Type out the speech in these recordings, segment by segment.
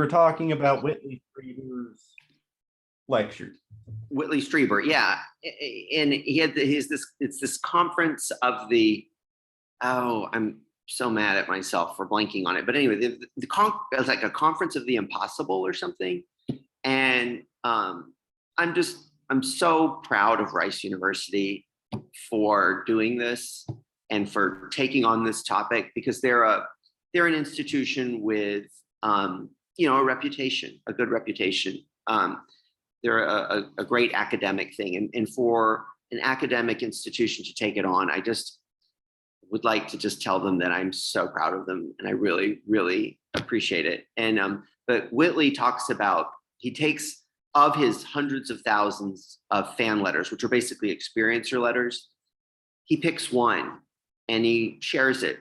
We're talking about Whitley Strieber's lecture. Whitley Strieber, yeah, and he had it's this conference of the, oh, I'm so mad at myself for blanking on it, but anyway, it was like a conference of the impossible or something, and I'm so proud of Rice University for doing this and for taking on this topic, because they're an institution with a reputation, a good reputation. They're a great academic thing, and for an academic institution to take it on, I just would like to just tell them that I'm so proud of them, and I really, really appreciate it. And but Whitley talks about, he takes, of his hundreds of thousands of fan letters, which are basically experiencer letters, he picks one and he shares it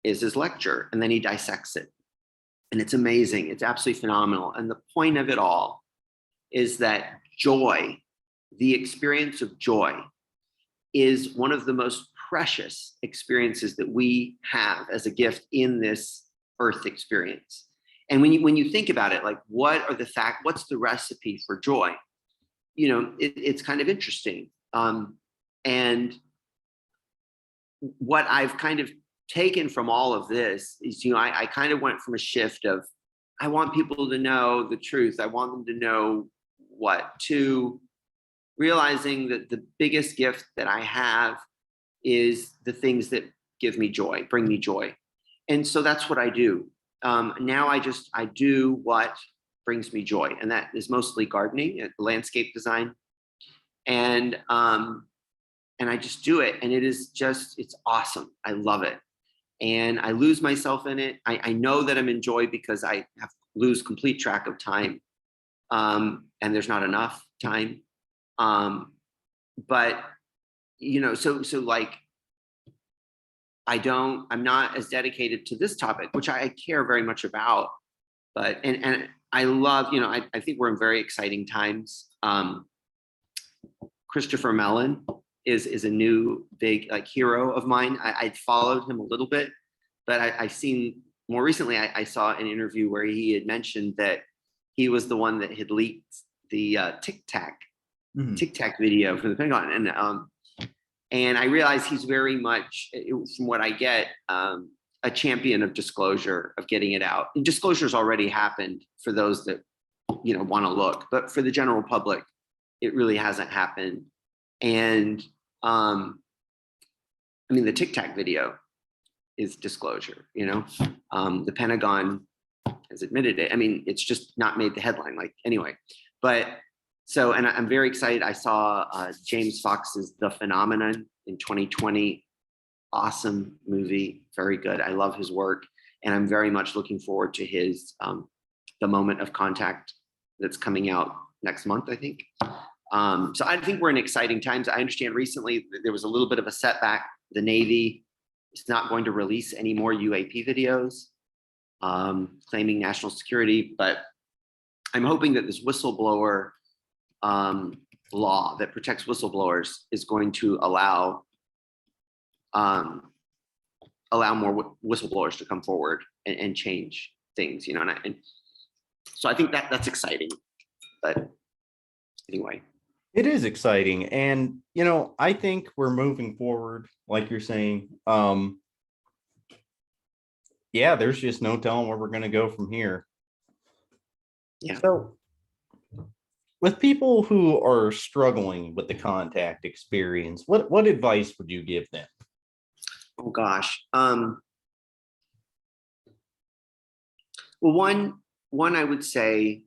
as his lecture, and then he dissects it. And it's amazing. It's absolutely phenomenal. And the point of it all is that joy, the experience of joy, is one of the most precious experiences that we have as a gift in this earth experience. And when you think about it, like, what's the recipe for joy? It's kind of interesting. And what I've kind of taken from all of this is, I kind of went from a shift of, I want people to know the truth, I want them to know what, to realizing that the biggest gift that I have is the things that give me joy, bring me joy. And so that's what I do. Now I do what brings me joy, and that is mostly gardening and landscape design. And I just do it, and it's awesome. I love it. And I lose myself in it. I know that I'm in joy because I lose complete track of time. And there's not enough time. But, so like, I'm not as dedicated to this topic, which I care very much about, but, and I love, I think we're in very exciting times. Christopher Mellon is a new big hero of mine. I'd followed him a little bit, but I've seen more recently, I saw an interview where he had mentioned that he was the one that had leaked the Tic Tac video from the Pentagon. And I realize he's very much, from what I get, a champion of disclosure, of getting it out. And disclosure's already happened for those that, want to look, but for the general public, it really hasn't happened. And the Tic Tac video is disclosure, the Pentagon has admitted it. It's just not made the headline, anyway. But so, and I'm very excited. I saw James Fox's The Phenomenon in 2020. Awesome movie, very good. I love his work, and I'm very much looking forward to his The Moment of Contact that's coming out next month, I think. So I think we're in exciting times. I understand recently there was a little bit of a setback. The Navy is not going to release any more UAP videos, claiming national security, but I'm hoping that this whistleblower law that protects whistleblowers is going to allow more whistleblowers to come forward and change things, and so I think that's exciting. But anyway, it is exciting, and I think we're moving forward, like you're saying. Yeah, there's just no telling where we're going to go from here. Yeah. So, with people who are struggling with the contact experience, what advice would you give them? Oh gosh. Well, one I would say,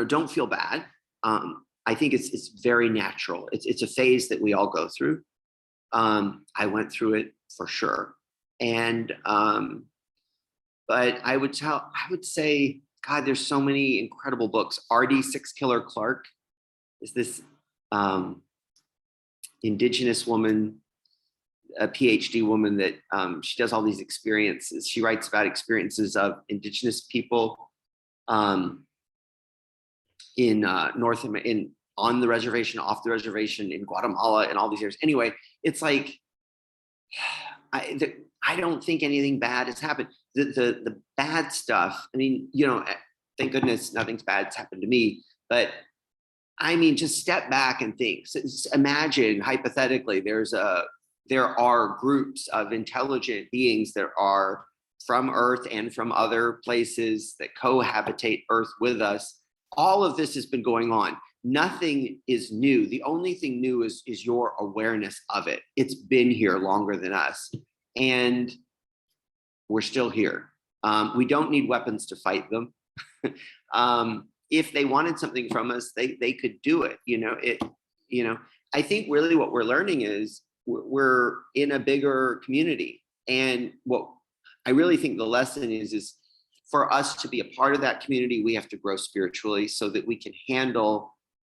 don't feel bad. I think it's very natural. It's a phase that we all go through. I went through it for sure. And but I would say, God, there's so many incredible books. R.D. Six Killer Clark is this indigenous woman, a PhD woman that she does all these experiences. She writes about experiences of indigenous people on the reservation, off the reservation, in Guatemala, and all these years. Anyway, it's like, I don't think anything bad has happened. The bad stuff, thank goodness nothing's bad's happened to me. But I mean, just step back and think. So imagine hypothetically, there are groups of intelligent beings that are from Earth and from other places that cohabitate Earth with us. All of this has been going on. Nothing is new. The only thing new is your awareness of it. It's been here longer than us, and we're still here. We don't need weapons to fight them. If they wanted something from us, they could do it. I think really what we're learning is we're in a bigger community, and what I really think the lesson is for us to be a part of that community, we have to grow spiritually so that we can handle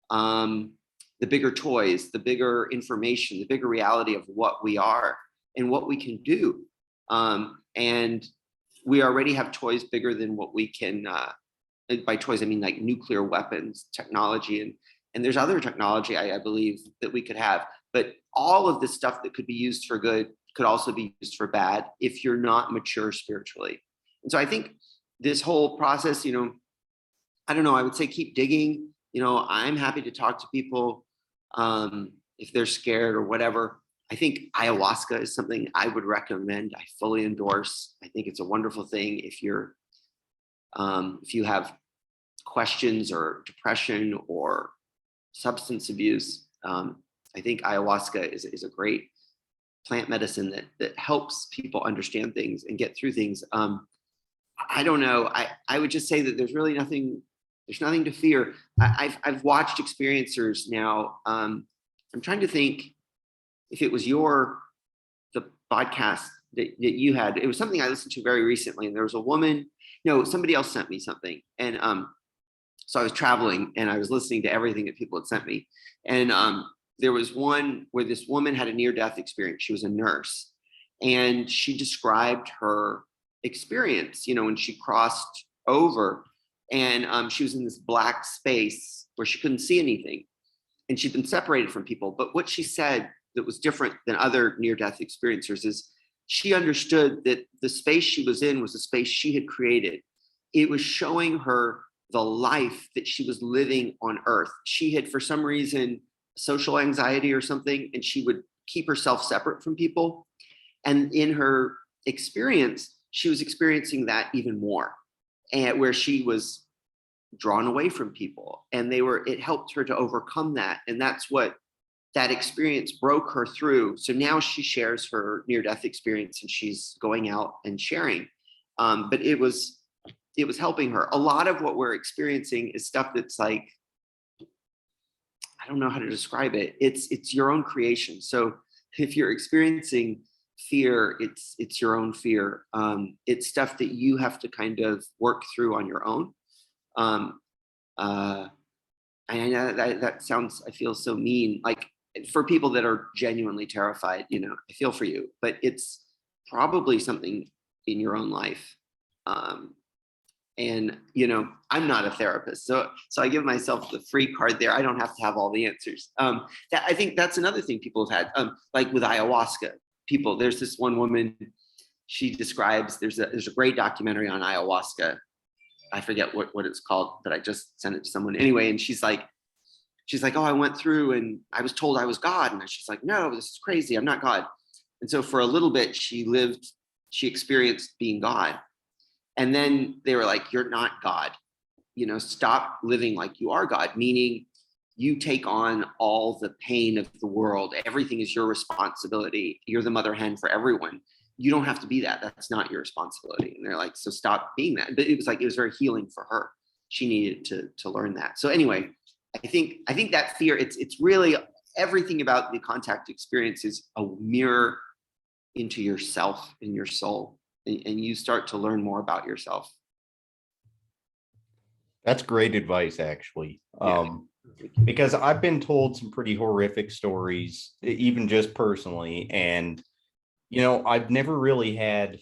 the bigger toys, the bigger information, the bigger reality of what we are and what we can do. And we already have toys bigger than what we can, by toys, I mean like nuclear weapons technology. And there's other technology, I believe, that we could have. But all of this stuff that could be used for good could also be used for bad if you're not mature spiritually. And so I think this whole process, I don't know, I would say keep digging. I'm happy to talk to people if they're scared or whatever. I think ayahuasca is something I would recommend. I fully endorse. I think it's a wonderful thing if you have questions or depression or substance abuse. I think ayahuasca is a great plant medicine that helps people understand things and get through things. I don't know. I would just say that there's really nothing. There's nothing to fear. I've watched experiencers now. I'm trying to think if it was the podcast that you had. It was something I listened to very recently, and there was a woman. No, somebody else sent me something, and so I was traveling and I was listening to everything that people had sent me, and there was one where this woman had a near-death experience. She was a nurse, and she described her experience. When she crossed over. And she was in this black space where she couldn't see anything. And she'd been separated from people. But what she said that was different than other near-death experiencers is she understood that the space she was in was a space she had created. It was showing her the life that she was living on Earth. She had, for some reason, social anxiety or something, and she would keep herself separate from people. And in her experience, she was experiencing that even more. And where she was drawn away from people, and it helped her to overcome that. And that's what that experience broke her through. So now she shares her near-death experience, and she's going out and sharing. But it was helping her. A lot of what we're experiencing is stuff that's like, I don't know how to describe it. It's your own creation. So if you're experiencing fear, it's your own fear. It's stuff that you have to kind of work through on your own. And I know that sounds, I feel so mean, like for people that are genuinely terrified, I feel for you, but it's probably something in your own life. And I'm not a therapist, so I give myself the free card there. I don't have to have all the answers. That I think that's another thing people have had, like with ayahuasca. There's this one woman, she describes, there's a great documentary on ayahuasca. I forget what it's called, but I just sent it to someone anyway. And she's like, oh, I went through and I was told I was God. And she's like, no, this is crazy. I'm not God. And so for a little bit, she experienced being God. And then they were like, you're not God, stop living like you are God, meaning you take on all the pain of the world. Everything is your responsibility. You're the mother hen for everyone. You don't have to be that. That's not your responsibility. And they're like, so stop being that. But it was very healing for her. She needed to learn that. So anyway, I think that fear, it's really everything about the contact experience is a mirror into yourself and your soul. And you start to learn more about yourself. That's great advice, actually. Yeah. Because I've been told some pretty horrific stories, even just personally. And, I've never really had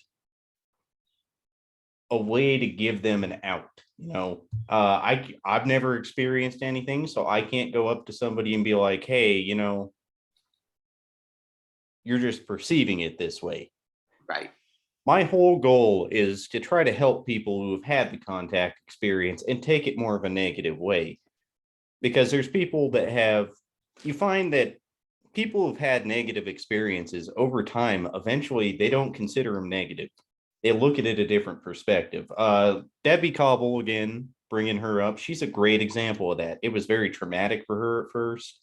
a way to give them an out. I've never experienced anything, so I can't go up to somebody and be like, hey, you're just perceiving it this way. Right. My whole goal is to try to help people who have had the contact experience and take it more of a negative way. Because there's people that have, you find that people who've had negative experiences over time, eventually they don't consider them negative. They look at it a different perspective. Debbie Cobble, again, bringing her up, she's a great example of that. It was very traumatic for her at first.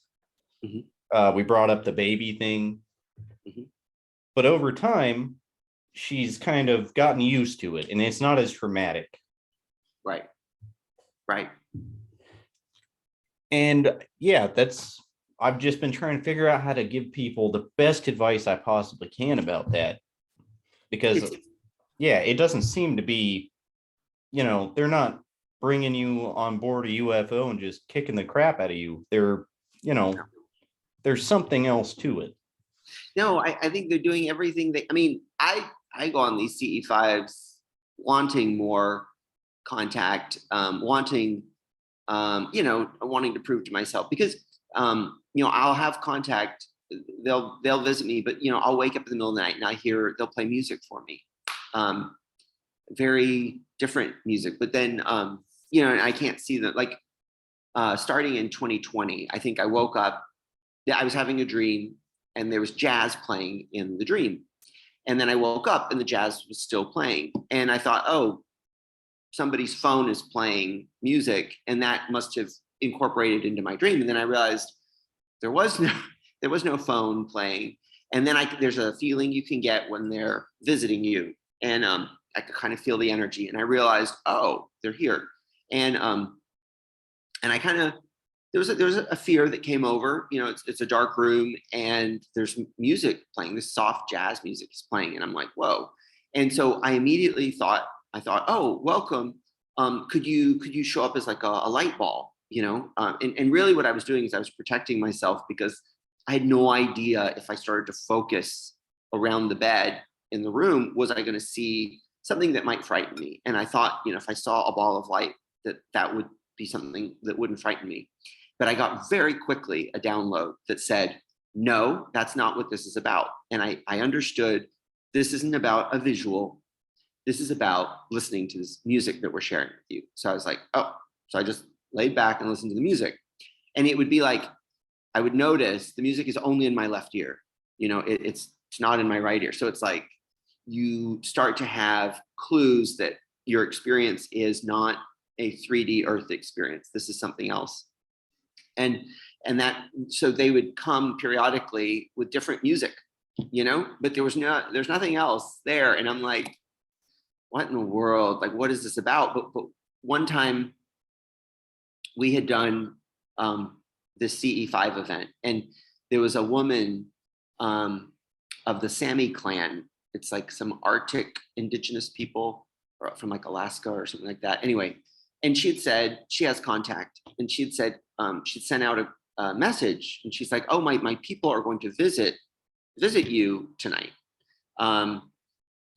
Mhm, We brought up the baby thing, mhm. but over time, she's kind of gotten used to it and it's not as traumatic. Right, right. And yeah, I've just been trying to figure out how to give people the best advice I possibly can about that. Because It's yeah, it doesn't seem to be, they're not bringing you on board a UFO and just kicking the crap out of you. You know, there's something else to it. no, I think they're doing everything I mean, I go on these CE5s wanting more contact, wanting, wanting to prove to myself because, I'll have contact, they'll visit me, but, I'll wake up in the middle of the night and they'll play music for me. Um, Very different music, but then, and I can't see that, like, starting in 2020, I think I woke up, I was having a dream and there was jazz playing in the dream. And then I woke up and the jazz was still playing. And I thought, oh, somebody's phone is playing music and that must have incorporated into my dream. And then I realized there was no there was no phone playing. And then there's a feeling you can get when they're visiting you. And I could kind of feel the energy. And I realized, oh, they're here. And I kind of there was a fear that came over. It's a dark room and there's music playing. This soft jazz music is playing, and I'm like, whoa. And so I immediately thought, oh, welcome. Could you show up as like a light ball? And really what I was doing is I was protecting myself because I had no idea if I started to focus around the bed in the room, was I going to see something that might frighten me? And I thought, if I saw a ball of light, that would be something that wouldn't frighten me. But I got very quickly a download that said, no, that's not what this is about. And I understood this isn't about a visual. This is about listening to this music that we're sharing with you. So I was like, oh, so I just laid back and listened to the music. And it would be like, I would notice the music is only in my left ear. It's not in my right ear. So it's like you start to have clues that your experience is not a 3D Earth experience. This is something else. And so they would come periodically with different music, but there's nothing else there. And I'm like, what in the world? Like, what is this about? But one time we had done this CE5 event, and there was a woman of the Sami clan. It's like some Arctic indigenous people from like Alaska or something like that. Anyway, and she had said she has contact, and she had said she'd sent out a message, and she's like, oh, my people are going to visit you tonight. And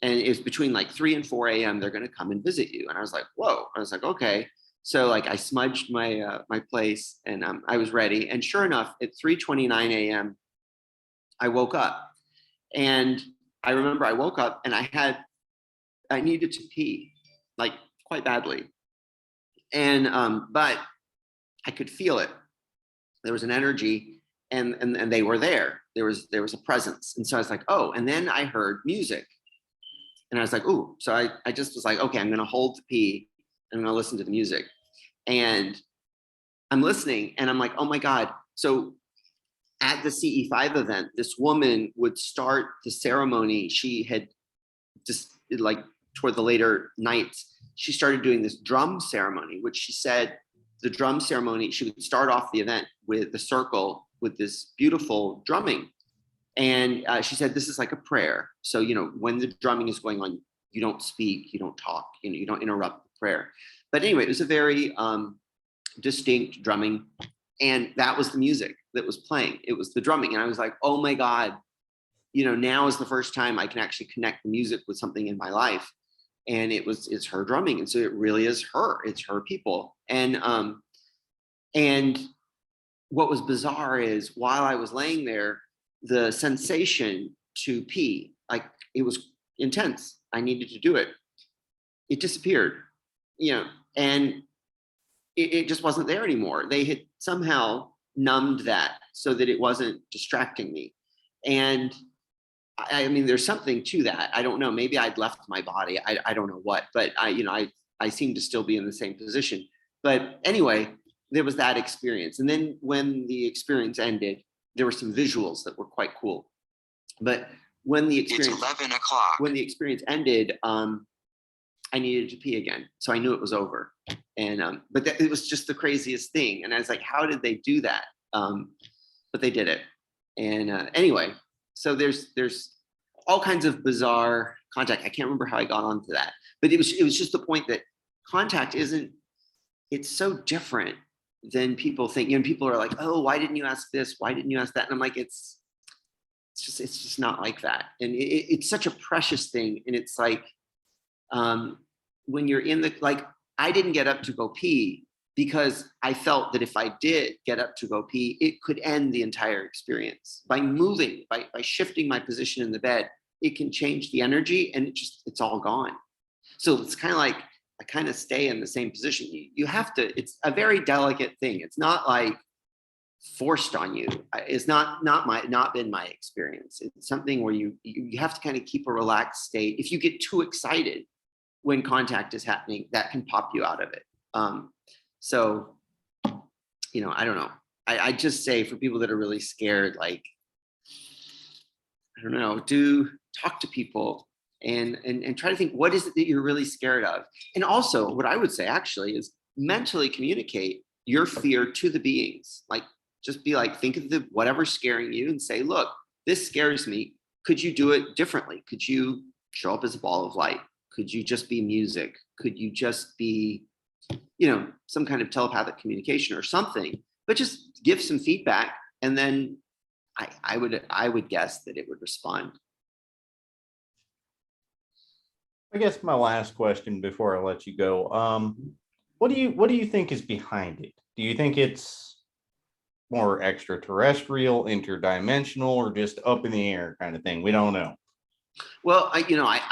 it's between like 3 and 4 a.m. They're going to come and visit you. And I was like, whoa. I was like, okay. So like I smudged my my place, and I was ready. And sure enough, at 3:29 a.m., I woke up. And I remember I woke up and I needed to pee, like quite badly. And but I could feel it. There was an energy, and they were there. There was a presence. And so I was like, oh. And then I heard music. And I was like, ooh. So I just was like, okay, I'm going to hold the pee and I'm going to listen to the music. And I'm listening and I'm like, oh my God. So at the CE5 event, this woman would start the ceremony. She had just like toward the later nights, she started doing this drum ceremony, which she said the drum ceremony, she would start off the event with the circle with this beautiful drumming. And she said, this is like a prayer. So, when the drumming is going on, you don't speak, you don't talk, you don't interrupt the prayer. But anyway, it was a very distinct drumming. And that was the music that was playing. It was the drumming. And I was like, oh my God, now is the first time I can actually connect the music with something in my life. And it's her drumming. And so it really is her, it's her people. And what was bizarre is while I was laying there, the sensation to pee, like it was intense. I needed to do it. It disappeared, and it just wasn't there anymore. They had somehow numbed that so that it wasn't distracting me. And I mean, there's something to that. I don't know. Maybe I'd left my body. I don't know what, but I seem to still be in the same position. But anyway, there was that experience. And then when the experience ended, there were some visuals that were quite cool. But when the experience, it's 11 o'clock. When the experience ended, I needed to pee again. So I knew it was over. And, but it was just the craziest thing. And I was like, how did they do that? But they did it. And anyway, so there's all kinds of bizarre contact. I can't remember how I got onto that, but it was just the point that contact it's so different than people think. People are like, oh, why didn't you ask this? Why didn't you ask that? And I'm like, it's just not like that. And it's such a precious thing. And it's like, when you're in I didn't get up to go pee because I felt that if I did get up to go pee, it could end the entire experience. By moving, by shifting my position in the bed, it can change the energy and it's all gone. So it's kind of like, I kind of stay in the same position. You have to, it's a very delicate thing. It's not like forced on you. It's not been my experience. It's something where you have to kind of keep a relaxed state. If you get too excited when contact is happening, that can pop you out of it. So, I don't know. I just say for people that are really scared, like, I don't know, talk to people and try to think, what is it that you're really scared of? And also what I would say actually is mentally communicate your fear to the beings. Like, just be like, think of whatever's scaring you and say, look, this scares me. Could you do it differently? Could you show up as a ball of light? Could you just be music? Could you just be, some kind of telepathic communication or something, but just give some feedback. And then I would guess that it would respond. I guess my last question before I let you go, what do you think is behind it? Do you think it's more extraterrestrial, interdimensional, or just up in the air kind of thing? We don't know. Well, I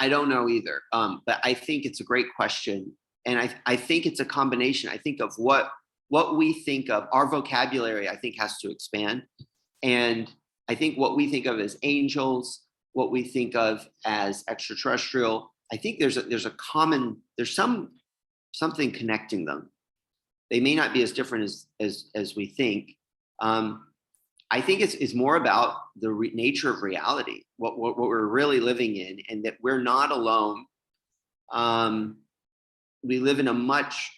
don't know either. But I think it's a great question. And I think it's a combination. I think of what we think of, our vocabulary, I think has to expand. And I think what we think of as angels, what we think of as extraterrestrial, I think there's something connecting them. They may not be as different as we think. I think it's more about the nature of reality, what we're really living in, and that we're not alone. We live in a much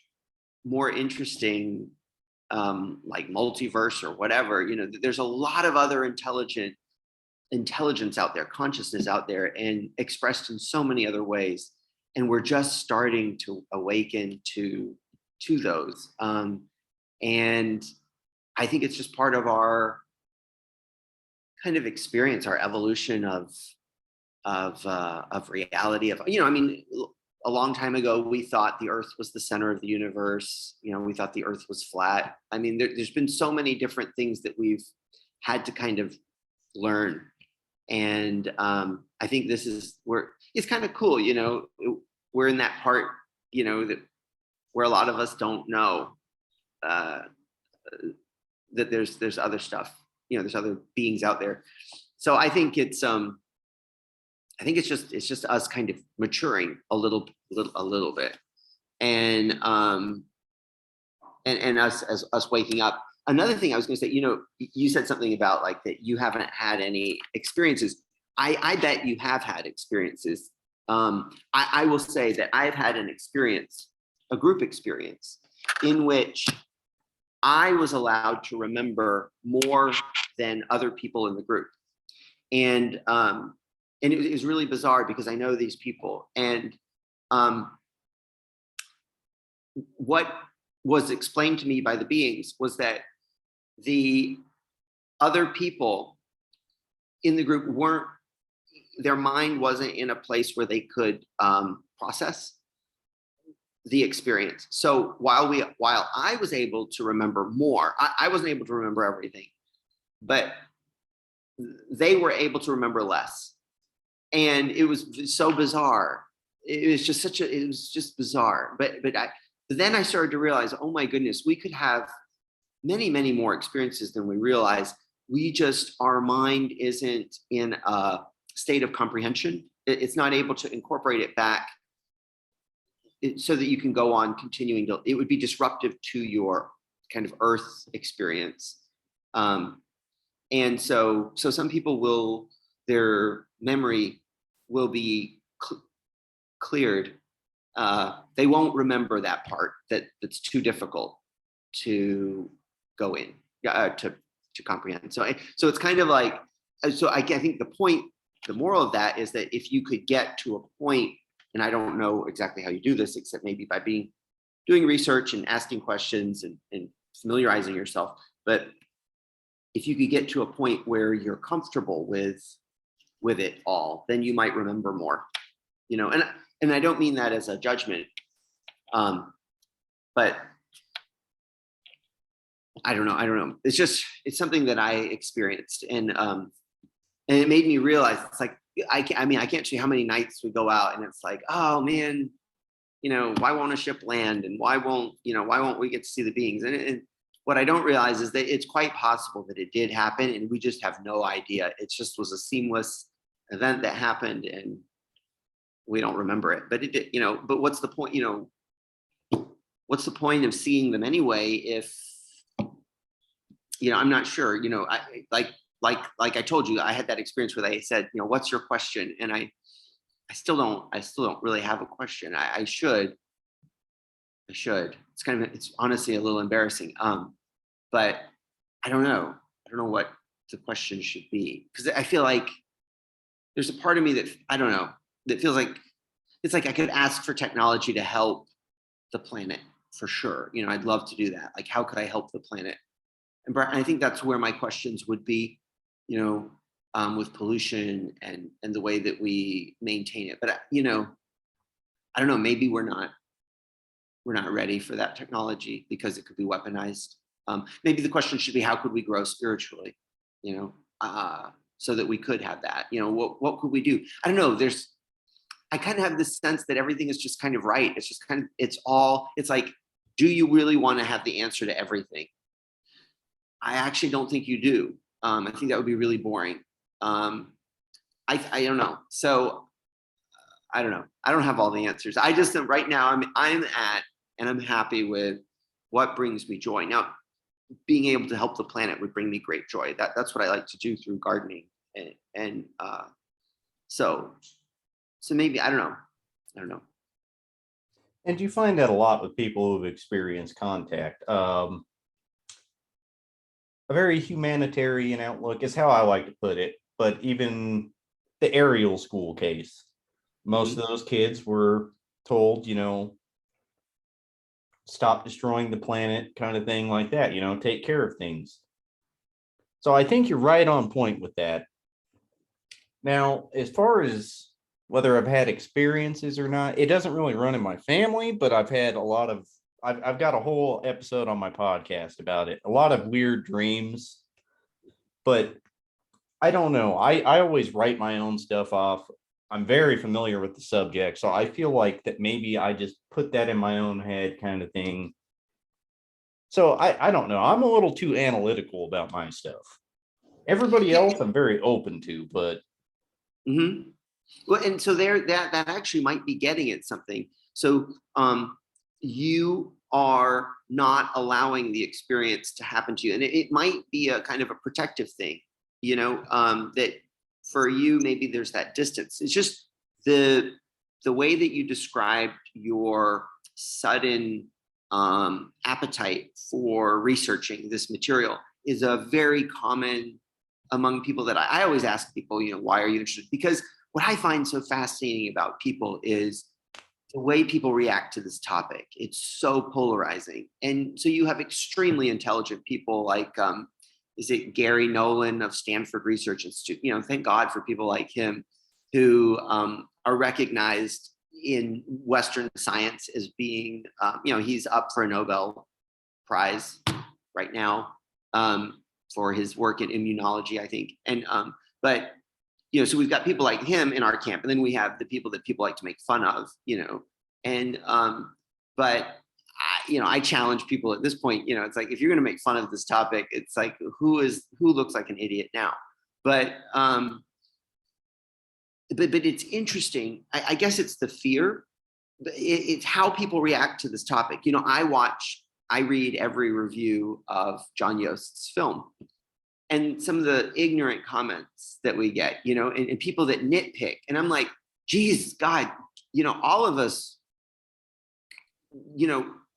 more interesting, like multiverse or whatever. There's a lot of other intelligence out there, consciousness out there, and expressed in so many other ways. And we're just starting to awaken to those. And I think it's just part of our kind of experience, our evolution of reality. A long time ago, we thought the Earth was the center of the universe. We thought the Earth was flat. There's been so many different things that we've had to kind of learn. And I think this is where it's kind of cool. We're in that part, that where a lot of us don't know that there's other stuff. There's other beings out there. So I think it's just us kind of maturing a little bit, and us waking up. Another thing I was going to say, you said something about like that you haven't had any experiences. I bet you have had experiences. I will say that I've had an experience, a group experience, in which I was allowed to remember more than other people in the group. And it was really bizarre because I know these people. And what was explained to me by the beings was that the other people in the group their mind wasn't in a place where they could process the experience. So while I was able to remember more, I wasn't able to remember everything, but they were able to remember less. And it was so bizarre it was just it was just bizarre. But then I started to realize, oh my goodness, we could have many, many more experiences than we realize. Our mind isn't in a state of comprehension. It's not able to incorporate it back so that you can go on continuing to, it would be disruptive to your kind of earth experience. And so some people their memory will be cleared. They won't remember that part that's too difficult to go in, to comprehend. So it's kind of like, I think the moral of that is that if you could get to a point, and I don't know exactly how you do this, except maybe by doing research and asking questions and familiarizing yourself. But if you could get to a point where you're comfortable with it all, then you might remember more, and I don't mean that as a judgment. But I don't know. It's something that I experienced, and it made me realize, it's like, I can't see how many nights we go out and it's like, oh man, why won't a ship land, and why won't we get to see the beings? And what I don't realize is that it's quite possible that it did happen and we just have no idea. It just was a seamless event that happened and we don't remember it. But it did, but what's the point, what's the point of seeing them anyway if, I'm not sure, like I told you, I had that experience where they said, what's your question? And I still don't really have a question. I should. It's honestly a little embarrassing. But I don't know what the question should be, because I feel like there's a part of me that, I don't know, that feels like it's like I could ask for technology to help the planet for sure. I'd love to do that. Like, how could I help the planet? And I think that's where my questions would be, with pollution and the way that we maintain it. But I don't know, maybe we're not ready for that technology because it could be weaponized. Maybe the question should be, how could we grow spiritually, so that we could have that, what could we do? I don't know. I kind of have this sense that everything is just kind of right. It's just kind of, it's like, do you really want to have the answer to everything? I actually don't think you do. I think that would be really boring. I don't know. So I don't know. I don't have all the answers. I just think right now I'm happy with what brings me joy. Now, being able to help the planet would bring me great joy. That's what I like to do through gardening. And so maybe, I don't know. And you find that a lot with people who've experienced contact. A very humanitarian outlook is how I like to put it. But even the Ariel school case, most of those kids were told, stop destroying the planet, kind of thing like that, take care of things. So I think you're right on point with that. Now, as far as whether I've had experiences or not, it doesn't really run in my family, but I've had I've got a whole episode on my podcast about it. A lot of weird dreams, but I don't know. I always write my own stuff off. I'm very familiar with the subject, so I feel like that maybe I just put that in my own head, kind of thing. So I don't know. I'm a little too analytical about my stuff. Everybody else I'm very open to, but well, and so that actually might be getting at something. So you are not allowing the experience to happen to you, and it might be a kind of a protective thing, that for you maybe there's that distance. It's just the way that you described your sudden appetite for researching this material is a very common among people that I always ask people, why are you interested? Because what I find so fascinating about people is the way people react to this topic. It's so polarizing. And so you have extremely intelligent people like, is it Gary Nolan of Stanford Research Institute? Thank God for people like him who are recognized in Western science as being, he's up for a Nobel Prize right now for his work in immunology, I think. And, but so we've got people like him in our camp, and then we have the people that people like to make fun of, and but I challenge people at this point. It's like, if you're going to make fun of this topic, it's like, who looks like an idiot now? But it's interesting. I guess it's the fear. It's how people react to this topic. I read every review of John Yost's film, and some of the ignorant comments that we get, and people that nitpick. And I'm like, geez, God, all of us,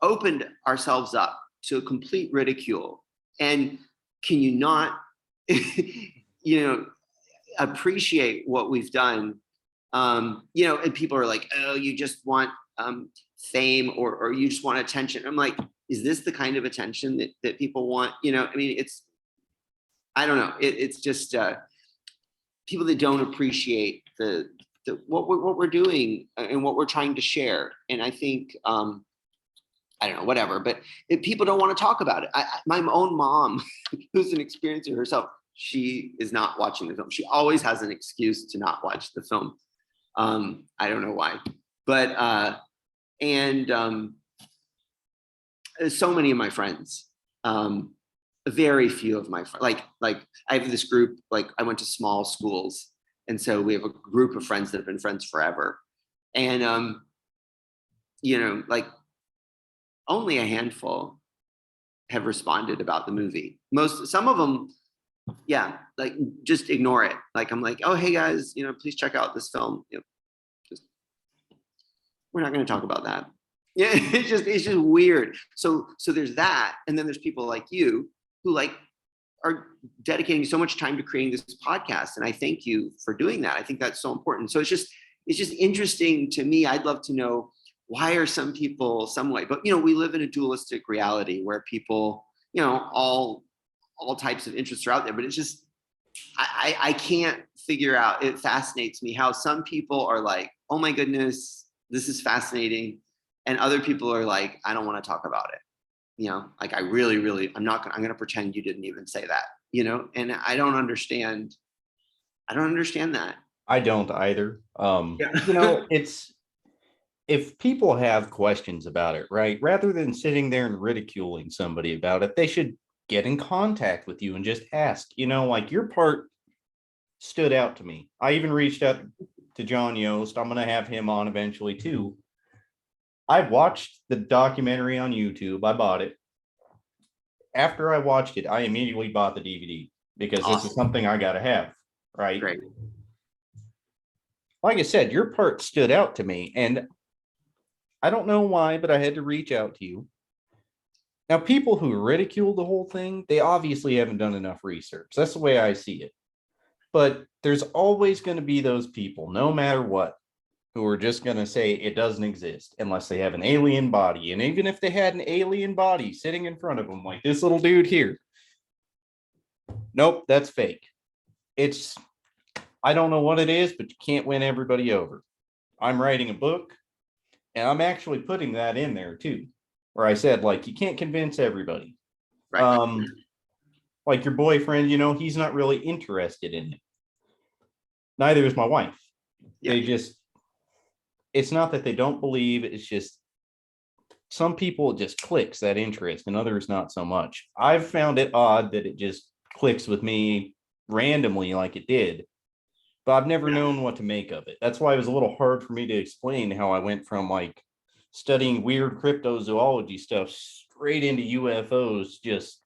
opened ourselves up to a complete ridicule. And can you not, appreciate what we've done? And people are like, oh, you just want fame, or you just want attention. I'm like, is this the kind of attention that people want? I don't know. It's just people that don't appreciate what we're doing and what we're trying to share. And I think, I don't know, whatever, but if people don't want to talk about it. My own mom, who's an experiencer herself, she is not watching the film. She always has an excuse to not watch the film. I don't know why, but, so many of my friends, very few of my friends, like I have this group, like I went to small schools. And so we have a group of friends that have been friends forever. And, like only a handful have responded about the movie. Some of them, yeah, like just ignore it. Like, I'm like, oh, hey guys, please check out this film. We're not going to talk about that. Yeah, it's just weird. So there's that. And then there's people like you who are dedicating so much time to creating this podcast. And I thank you for doing that. I think that's so important. So it's just interesting to me. I'd love to know, why are some people some way? But, we live in a dualistic reality where people, all types of interests are out there. But it's just, I can't figure out, it fascinates me how some people are like, oh my goodness, this is fascinating. And other people are like, I don't want to talk about it. Like, I'm going to pretend you didn't even say that, and I don't understand that. I don't either. Yeah. It's, if people have questions about it, right, rather than sitting there and ridiculing somebody about it, they should get in contact with you and just ask. Like, your part stood out to me. I even reached out to John Yost. I'm going to have him on eventually too. I watched the documentary on YouTube. I bought it. After I watched it, I immediately bought the DVD because Awesome. This is something I got to have, right? Great. Like I said, your part stood out to me, and I don't know why, but I had to reach out to you. Now, people who ridicule the whole thing, they obviously haven't done enough research. That's the way I see it. But there's always going to be those people, no matter what, who are just going to say it doesn't exist unless they have an alien body. And even if they had an alien body sitting in front of them, like this little dude here, nope, that's fake. I don't know what it is, but you can't win everybody over. I'm writing a book, and I'm actually putting that in there too, where I said, like, you can't convince everybody. Right. Like your boyfriend, he's not really interested in it. Neither is my wife. Yeah. It's not that they don't believe, it's just some people it just clicks that interest and others not so much. I've found it odd that it just clicks with me randomly like it did, but I've never known what to make of it. That's why it was a little hard for me to explain how I went from like studying weird cryptozoology stuff straight into UFOs, just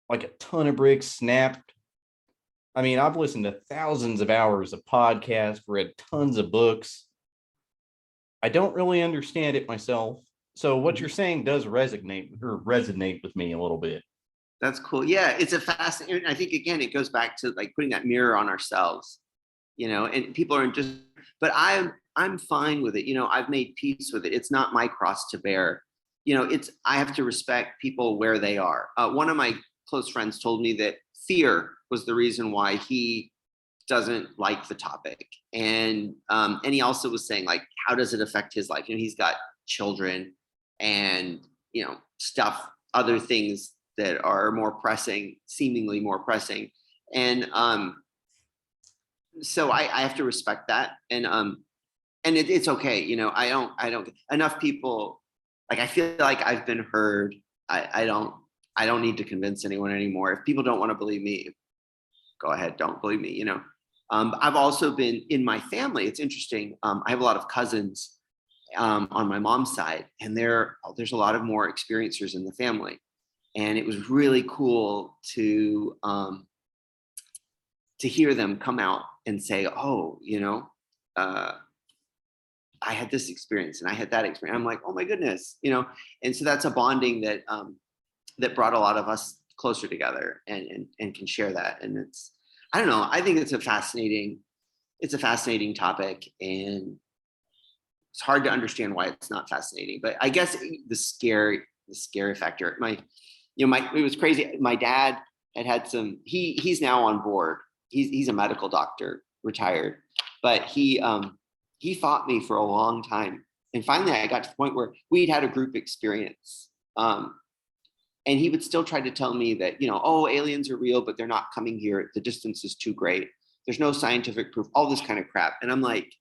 like a ton of bricks snapped. I mean, I've listened to thousands of hours of podcasts, read tons of books. I don't really understand it myself. So what you're saying does resonate with me a little bit. That's cool. Yeah, it's a fascinating. I think again, it goes back to like putting that mirror on ourselves, and people are just. But I'm fine with it. I've made peace with it. It's not my cross to bear. I have to respect people where they are. One of my close friends told me that fear was the reason why he doesn't like the topic. And he also was saying, like, how does it affect his life? He's got children and, stuff, other things that are more pressing, seemingly more pressing. And so I have to respect that. And it's okay. You know, I don't enough people, like, I feel like I've been heard. I don't need to convince anyone anymore. If people don't want to believe me, go ahead, don't believe me, you know. I've also been in my family. It's interesting. I have a lot of cousins on my mom's side, and there's a lot of more experiencers in the family. And it was really cool to hear them come out and say, oh, you know, I had this experience and I had that experience. I'm like, oh my goodness, you know. And so that's a bonding that that brought a lot of us closer together, and can share that. And it's, I don't know, I think it's a fascinating topic, and it's hard to understand why it's not fascinating. But I guess the scary factor, it was crazy. My dad had some, he's now on board. He's a medical doctor, retired, but he fought me for a long time. And finally I got to the point where we'd had a group experience. And he would still try to tell me that, you know, oh, aliens are real, but they're not coming here. The distance is too great. There's no scientific proof, all this kind of crap. And I'm like,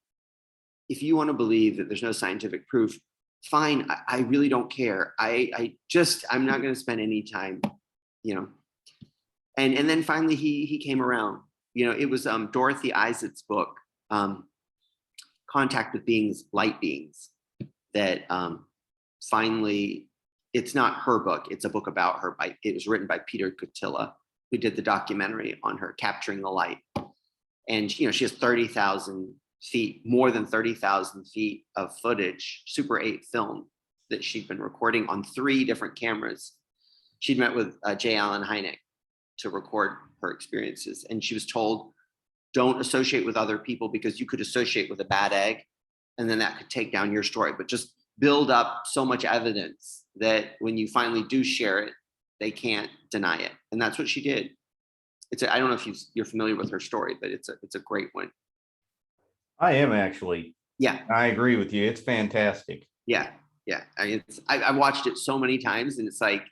if you want to believe that there's no scientific proof, fine. I really don't care. I'm not going to spend any time, you know. And then finally he came around. You know, it was Dorothy Isaac's book, Contact with Beings, Light Beings, that finally, it's not her book, it's a book about her. It was written by Peter Kutila, who did the documentary on her, Capturing the Light. And, you know, she has 30,000 feet, more than 30,000 feet of footage, Super 8 film, that she'd been recording on 3 different cameras. She'd met with J. Allen Hynek to record her experiences. And she was told, don't associate with other people because you could associate with a bad egg, and then that could take down your story. But just build up so much evidence that when you finally do share it, they can't deny it. And that's what she did. I don't know if you're familiar with her story, but it's a great one. I am actually. Yeah. I agree with you. It's fantastic. Yeah. Yeah. I watched it so many times, and it's like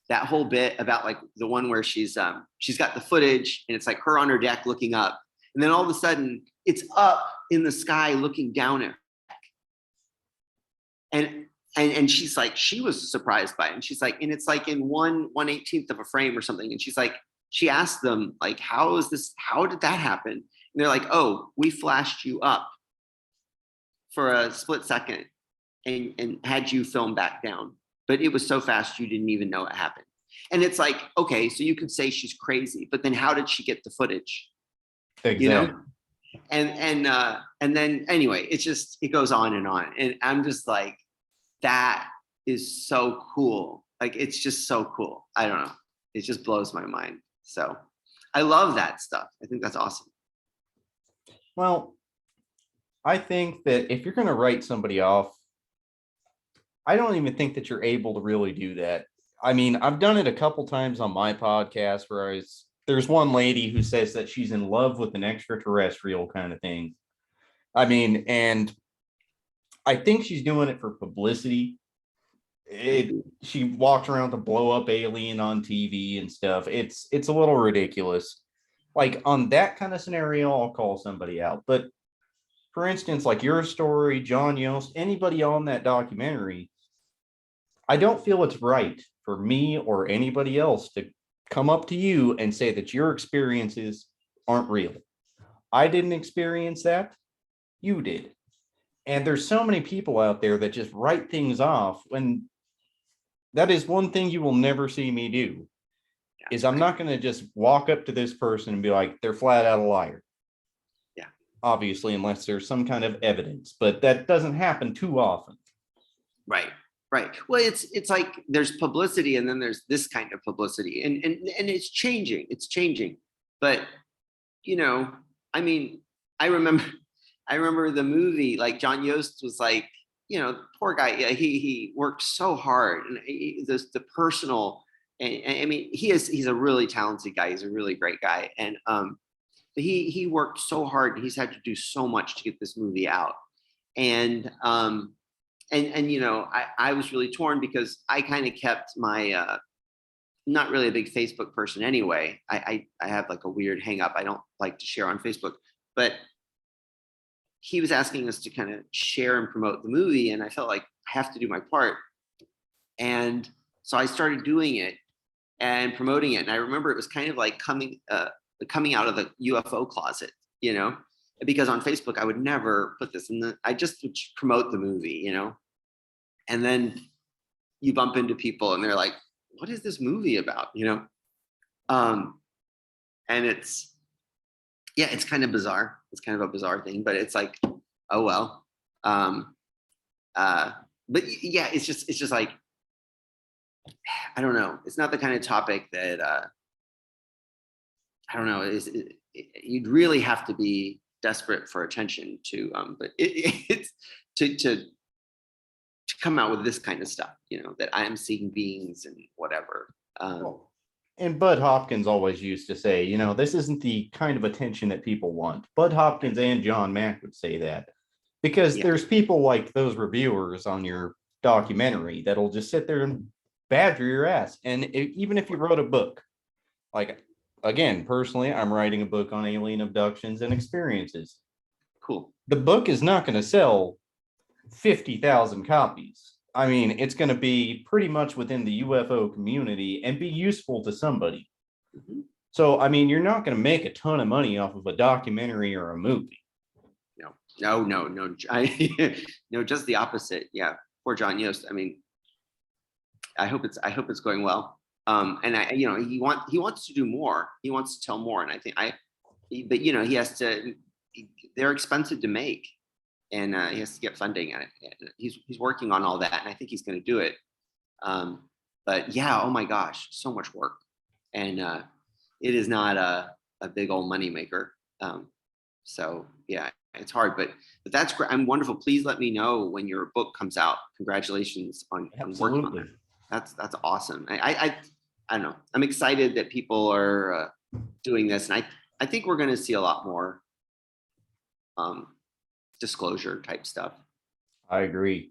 that whole bit about, like, the one where she's got the footage and it's like her on her deck looking up, and then all of a sudden it's up in the sky looking down at her. And she's like, she was surprised by it. And she's like, and it's like in 1/18 of a frame or something. And she's like, she asked them, like, how did that happen? And they're like, oh, we flashed you up for a split second and had you film back down. But it was so fast you didn't even know it happened. And it's like, okay, so you could say she's crazy, but then how did she get the footage? Exactly. You know? And then anyway, it goes on. And I'm just like, that is so cool. Like, it's just so cool. I don't know. It just blows my mind. So I love that stuff. I think that's awesome. Well, I think that if you're going to write somebody off, I don't even think that you're able to really do that. I mean, I've done it a couple times on my podcast where there's one lady who says that she's in love with an extraterrestrial kind of thing. I mean, and I think she's doing it for publicity. She walks around to blow up alien on TV and stuff. It's a little ridiculous. Like, on that kind of scenario, I'll call somebody out. But for instance, like your story, John Yost, anybody on that documentary, I don't feel it's right for me or anybody else to come up to you and say that your experiences aren't real. I didn't experience that. You did. And there's so many people out there that just write things off, when that is one thing you will never see me do. Is I'm not going to just walk up to this person and be like, they're flat out a liar. Yeah. Obviously, unless there's some kind of evidence, but that doesn't happen too often. Right. Well, it's like there's publicity, and then there's this kind of publicity, and it's changing. But, you know, I mean, I remember the movie, like, John Yost was like, you know, poor guy. Yeah, he worked so hard, and the personal. And I mean, he's a really talented guy. He's a really great guy, and he worked so hard. He's had to do so much to get this movie out, and you know, I was really torn because I kind of kept my not really a big Facebook person anyway. I have like a weird hang up. I don't like to share on Facebook, but he was asking us to kind of share and promote the movie, and I felt like I have to do my part. And so I started doing it and promoting it. And I remember it was kind of like coming out of the UFO closet, you know, because on Facebook I would never put this in I just would promote the movie, you know. And then you bump into people and they're like, what is this movie about, you know? And it's kind of bizarre. It's kind of a bizarre thing, but it's like, oh well. But yeah, it's just like, I don't know. It's not the kind of topic that I don't know. You'd really have to be desperate for attention to, but it's to come out with this kind of stuff, you know, that I am seeing beings and whatever. And Bud Hopkins always used to say, you know, this isn't the kind of attention that people want. Bud Hopkins and John Mack would say that, because there's people like those reviewers on your documentary that'll just sit there and badger your ass. And even if you wrote a book, like, again, personally, I'm writing a book on alien abductions and experiences. Cool. The book is not going to sell 50,000 copies. I mean, it's going to be pretty much within the UFO community and be useful to somebody. Mm-hmm. So, I mean, you're not going to make a ton of money off of a documentary or a movie. No. No, just the opposite. Yeah. Poor John Yost. I mean, I hope it's going well. And you know, he wants to do more. He wants to tell more. And I think but you know, he has to, they're expensive to make. And he has to get funding at it. He's working on all that, and I think he's going to do it. But yeah, oh my gosh, so much work, and it is not a big old money maker. So yeah, it's hard, but that's great. I'm wonderful. Please let me know when your book comes out. Congratulations on working on it. That's awesome. I don't know. I'm excited that people are doing this, and I think we're going to see a lot more. Disclosure type stuff. I agree.